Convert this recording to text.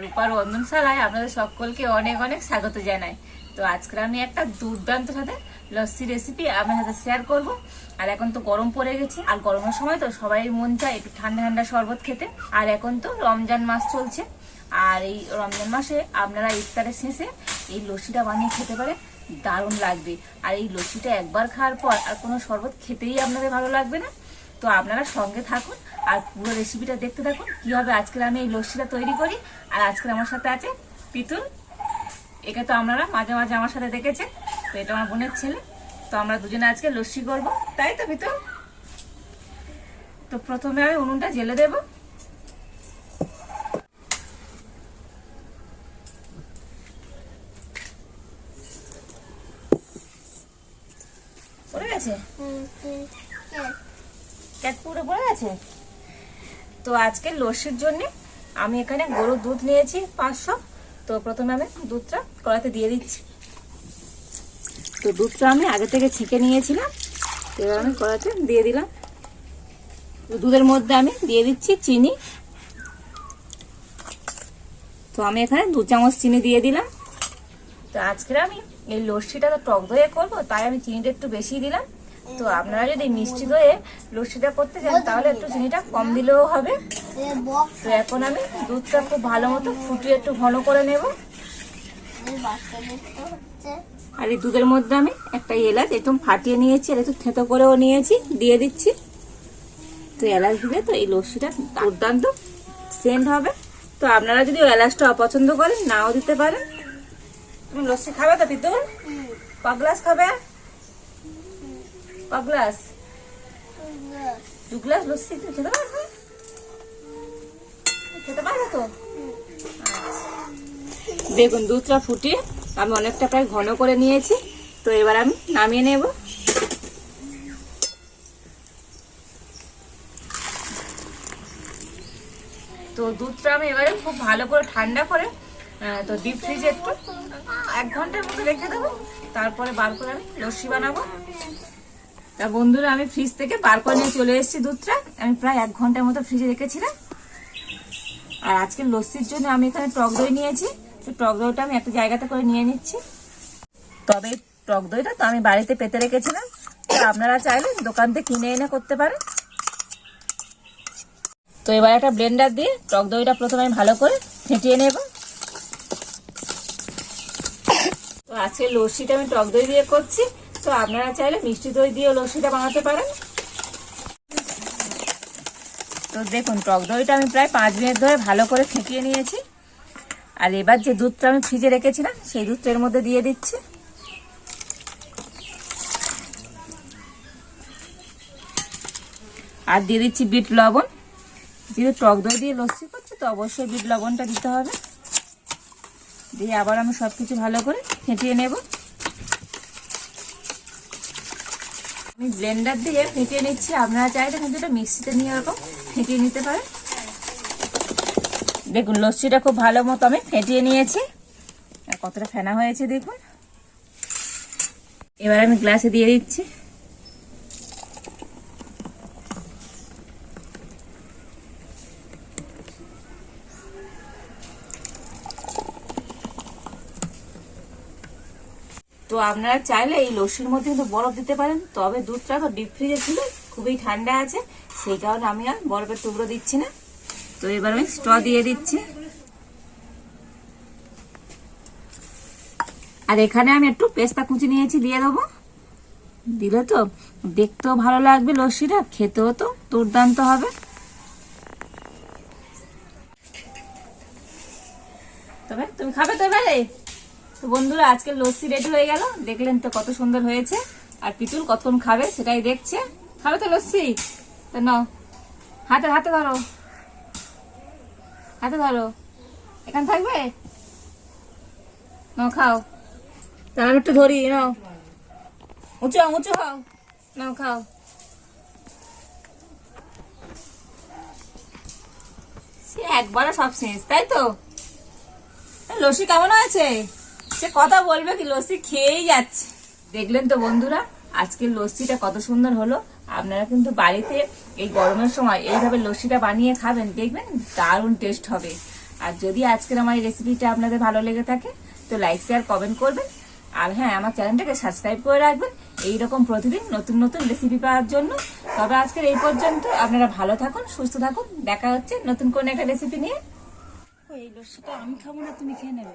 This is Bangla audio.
রূপার রন্ধনশালায় আপনাদের সকলকে অনেক অনেক স্বাগত জানাই। তো আজকে আমি একটা দুর্দান্ত সাথে লস্যি রেসিপি আপনার সাথে শেয়ার করব। আর এখন তো গরম পড়ে গেছে, আর গরমের সময় তো সবাই মন চায় একটু ঠান্ডা ঠান্ডা শরবত খেতে। আর এখন তো রমজান মাস চলছে, আর এই রমজান মাসে আপনারা ইফতারের শেষে এই লস্যিটা বানিয়ে খেতে পারেন, দারুণ লাগবে। আর এই লস্যিটা একবার খাওয়ার পর আর কোনো শরবত খেতেই আপনাদের ভালো লাগবে না। তো আপনারা সঙ্গে থাকুন আর পুরো রেসিপিটা দেখতে থাকুন কীভাবে আজকে আমি এই লস্যিটা তৈরি করি। আর আজকে আমার সাথে আছে পিতুল, একে তো আপনারা মাঝে মাঝে আমার সাথে দেখেছেন, তো এটা আমার বোনের ছেলে। তো আমরা দুজনে আজকে লস্যি করবো, তাই তো পিতুল? তো প্রথমে আমি উনুনটা জ্বেলে দেব। পড়ে গেছে, ক্যাট পুরো পড়ে গেছে। তো আজকে লস্যির জন্য আমি এখানে গরুর দুধ নিয়েছি 500। তো প্রথমে আমি দুধটা কড়াইতে দিয়ে দিচ্ছি। তো দুধটা আমি আগে থেকে ছেঁকে নিয়েছিলাম, তো এবার আমি কড়াইতে দিয়ে দিলাম। তো দুধের মধ্যে আমি দিয়ে দিচ্ছি চিনি। তো আমি এখানে 2 চামচ চিনি দিয়ে দিলাম। তো আজকে আমি এই লস্যিটা তো টক দইয়ে করবো, তাই আমি চিনিটা একটু বেশি দিলাম। তো আপনারা যদি মিষ্টি দইয়ে লস্যিটা করতে চান তাহলে একটু চিনিটা কম দিলেও হবে। তো এখন আমি দুধটা খুব ভালো মতো ফুটিয়ে একটু ঘন করে নেব। আর এই দুধের মধ্যে আমি একটা এলাচ একটু ফাটিয়ে নিয়েছি, আর একটু থেঁতো করেও নিয়েছি, দিয়ে দিচ্ছি। তো এলাচ দিলে তো এই লস্যিটা দুর্দান্ত সেন্ট হবে। তো আপনারা যদি এলাচটা অপছন্দ করেন নাও দিতে পারেন। তুমি লস্যি খাবে তো পিতুল? ক গ্লাস খাবে? ক গ্লাস? 2 গ্লাস লস্যি তুমি খেতে পারবে? খেতে পারবে তো? দেখুন দুধটা ফুটিয়ে আমি অনেকটা প্রায় ঘন করে নিয়েছি। তো এবার আমি নামিয়ে নেব। তো দুধটা আমি এবারে খুব ভালো করে ঠান্ডা করে তো ডিপ ফ্রিজে একটু 1 ঘন্টার মতো রেখে দেবো। তারপরে বার করে আমি লস্যি বানাবো। তা বন্ধুরা, আমি ফ্রিজ থেকে বার করে নিয়ে চলে এসেছি দুধটা। আমি প্রায় 1 ঘন্টার মতো ফ্রিজে রেখেছিলাম। আর আজকে লস্যির জন্য আমি এখানে টক দই নিয়েছি। তো টক দইটা আমি একটা জায়গাতে করে নিয়ে নিচ্ছি। তবে টক দইটা তো আমি বাড়িতে পেতে রেখেছিলাম, তো আপনারা চাইলে দোকান থেকে কিনে এনে করতে পারেন। তো এবার একটা ব্লেন্ডার দিয়ে টক দইটা প্রথমে আমি ভালো করে ফেটিয়ে নেব। তো আজকে লস্যিটা আমি টক দই দিয়ে করছি, তো আপনারা চাইলে মিষ্টি দই দিয়েও লস্যিটা বানাতে পারেন। তো দেখুন টক দইটা আমি প্রায় 5 মিনিট ধরে ভালো করে ফেটিয়ে নিয়েছি। আর এবার যে দুধটা আমি ফ্রিজে রেখেছিলাম সেই দুধটা এর মধ্যে দিয়ে দিচ্ছি। আর দিয়ে দিচ্ছি বিট লবণ। যেহেতু টক দই দিয়ে লস্যি করছি তো অবশ্যই বিট লবণটা দিতে হবে। দিয়ে আবার আমি সবকিছু ভালো করে ফেটিয়ে নেব। আমি ব্লেন্ডার দিয়ে ফেটিয়ে নিচ্ছি, আপনারা চাইলে কিন্তু এটা মিক্সিতে নিয়ে এরকম ফেটিয়ে নিতে পারেন। দেখুন লস্যিটা খুব ভালো মতো আমি ফেটিয়ে নিয়েছি, আর কতটা ফেনা হয়েছে দেখুন। এবার আমি গ্লাসে দিয়ে দিচ্ছি। তো আপনারা চাইলে এই লস্যির মধ্যে কিন্তু বরফ দিতে পারেন, তবে দুধটা তো ডিপ ফ্রিজে ছিল, খুবই ঠান্ডা আছে, সেই কারণে আমি আর বরফের টুকরো দিচ্ছি না। তো এবার আমি স্ট্র দিয়ে দিচ্ছি। আর এখানে আমি একটু পেস্তা কুচি নিয়েছি, দিয়ে দেবো। দিলে তো দেখতেও ভালো লাগবে লস্যিটা, খেতেও তো দুর্দান্ত হবে। তবে তুমি খাবে তো এবারে? তো বন্ধুরা, আজকে লস্যি রেডি হয়ে গেল, দেখলেন তো কত সুন্দর হয়েছে। আর পিতুল কতক্ষণ খাবে সেটাই দেখছে। খাবে তো লস্যি? তো নাও, হাতে হাতে ধরো, হাতে ধরো, এখানে থাকবে, নাও খাও। তাহলে একটু ধরি, নাও, উঁচু উঁচু হও, নাও খাও। সে একবারে সব শেষ, তাই তো? লস্যি কেমন হয়েছে? সে কথা বলবে কি, লস্যি খেয়েই যাচ্ছে। দেখলেন তো বন্ধুরা, আজকের লস্যিটা কত সুন্দর হলো। আপনারা কিন্তু বাড়িতে এই গরমের সময় এইভাবে লস্যিটা বানিয়ে খাবেন, দেখবেন দারুণ টেস্ট হবে। আর আর যদি আজকের আমার এই রেসিপিটা আপনাদের ভালো লেগে থাকে তো লাইক শেয়ার কমেন্ট করবেন। আর হ্যাঁ, আমার চ্যানেলটাকে সাবস্ক্রাইব করে রাখবেন এইরকম প্রতিদিন নতুন নতুন রেসিপি পাওয়ার জন্য। তবে আজকের এই পর্যন্ত, আপনারা ভালো থাকুন, সুস্থ থাকুন, দেখা হচ্ছে নতুন কোন একটা রেসিপি নিয়ে। এই লস্যিটা আমি খাবো না, তুমি খেয়ে নেবে।